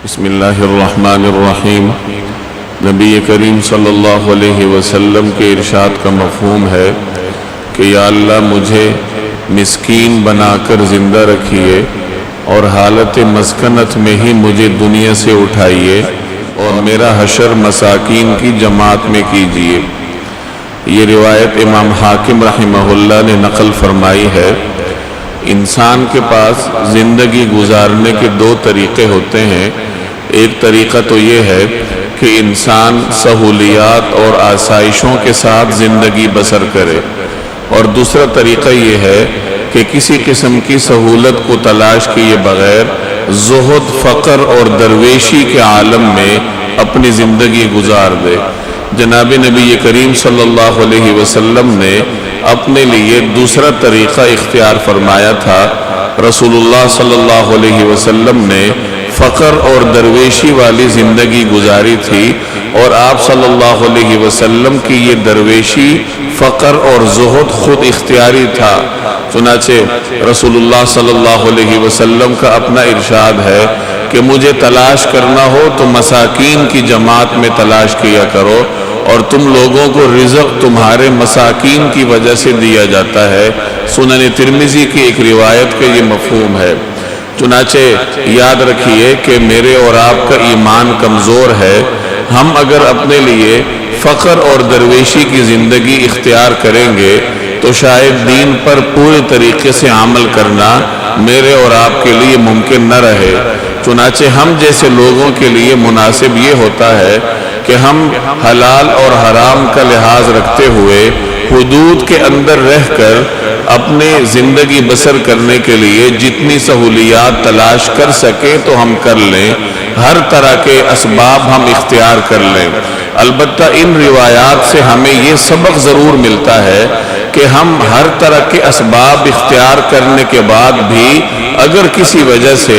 بسم اللہ الرحمن الرحیم۔ نبی کریم صلی اللہ علیہ وسلم کے ارشاد کا مفہوم ہے کہ یا اللہ مجھے مسکین بنا کر زندہ رکھیے اور حالت مسکنت میں ہی مجھے دنیا سے اٹھائیے اور میرا حشر مساکین کی جماعت میں کیجیے۔ یہ روایت امام حاکم رحمہ اللہ نے نقل فرمائی ہے۔ انسان کے پاس زندگی گزارنے کے دو طریقے ہوتے ہیں۔ ایک طریقہ تو یہ ہے کہ انسان سہولیات اور آسائشوں کے ساتھ زندگی بسر کرے، اور دوسرا طریقہ یہ ہے کہ کسی قسم کی سہولت کو تلاش کیے بغیر زہد، فقر اور درویشی کے عالم میں اپنی زندگی گزار دے۔ جناب نبی کریم صلی اللہ علیہ وسلم نے اپنے لیے دوسرا طریقہ اختیار فرمایا تھا۔ رسول اللہ صلی اللہ علیہ وسلم نے فقر اور درویشی والی زندگی گزاری تھی، اور آپ صلی اللہ علیہ وسلم کی یہ درویشی، فقر اور زہد خود اختیاری تھا۔ چنانچہ رسول اللہ صلی اللہ علیہ وسلم کا اپنا ارشاد ہے کہ مجھے تلاش کرنا ہو تو مساکین کی جماعت میں تلاش کیا کرو، اور تم لوگوں کو رزق تمہارے مساکین کی وجہ سے دیا جاتا ہے۔ سنن ترمذی کی ایک روایت کا یہ مفہوم ہے۔ چنانچہ یاد رکھیے کہ میرے اور آپ کا ایمان کمزور ہے۔ ہم اگر اپنے لیے فقر اور درویشی کی زندگی اختیار کریں گے تو شاید دین پر پورے طریقے سے عمل کرنا میرے اور آپ کے لیے ممکن نہ رہے۔ چنانچہ ہم جیسے لوگوں کے لیے مناسب یہ ہوتا ہے کہ ہم حلال اور حرام کا لحاظ رکھتے ہوئے حدود کے اندر رہ کر اپنے زندگی بسر کرنے کے لیے جتنی سہولیات تلاش کر سکیں تو ہم کر لیں، ہر طرح کے اسباب ہم اختیار کر لیں۔ البتہ ان روایات سے ہمیں یہ سبق ضرور ملتا ہے کہ ہم ہر طرح کے اسباب اختیار کرنے کے بعد بھی اگر کسی وجہ سے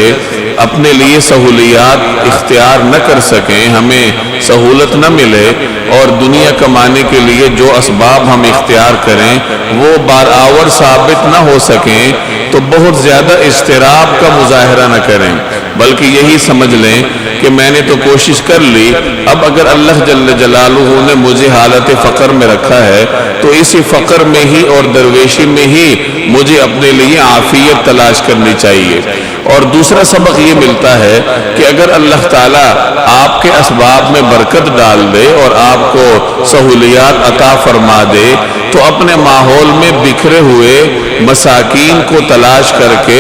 اپنے لیے سہولیات اختیار نہ کر سکیں، ہمیں سہولت نہ ملے اور دنیا کمانے کے لیے جو اسباب ہم اختیار کریں وہ بارآور ثابت نہ ہو سکیں، تو بہت زیادہ اضطراب کا مظاہرہ نہ کریں، بلکہ یہی سمجھ لیں کہ میں نے تو کوشش کر لی، اب اگر اللہ جل جلالہ نے مجھے حالت فقر میں رکھا ہے تو اسی فقر میں ہی اور درویشی میں ہی مجھے اپنے لیے عافیت تلاش کرنی چاہیے۔ اور دوسرا سبق یہ ملتا ہے کہ اگر اللہ تعالیٰ آپ کے اسباب میں برکت ڈال دے اور آپ کو سہولیات عطا فرما دے تو اپنے ماحول میں بکھرے ہوئے مساکین کو تلاش کر کے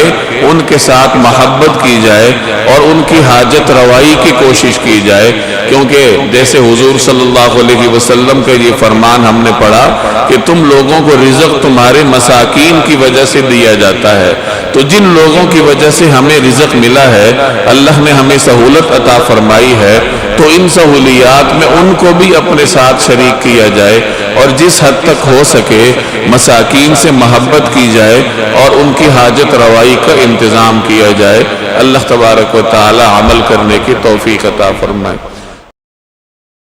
ان کے ساتھ محبت کی جائے اور ان کی حاجت روائی کی کوشش کی جائے، کیونکہ جیسے حضور صلی اللہ علیہ وسلم کا یہ فرمان ہم نے پڑھا کہ تم لوگوں کو رزق تمہارے مساکین کی وجہ سے دیا جاتا ہے، تو جن لوگوں کی وجہ سے ہمیں رزق ملا ہے، اللہ نے ہمیں سہولت عطا فرمائی ہے، تو ان سہولیات میں ان کو بھی اپنے ساتھ شریک کیا جائے اور جس حد تک ہو سکے مساکین سے محبت کی جائے اور ان کی حاجت روائی کا انتظام کیا جائے۔ اللہ تبارک و تعالی عمل کرنے کی توفیق عطا فرمائے۔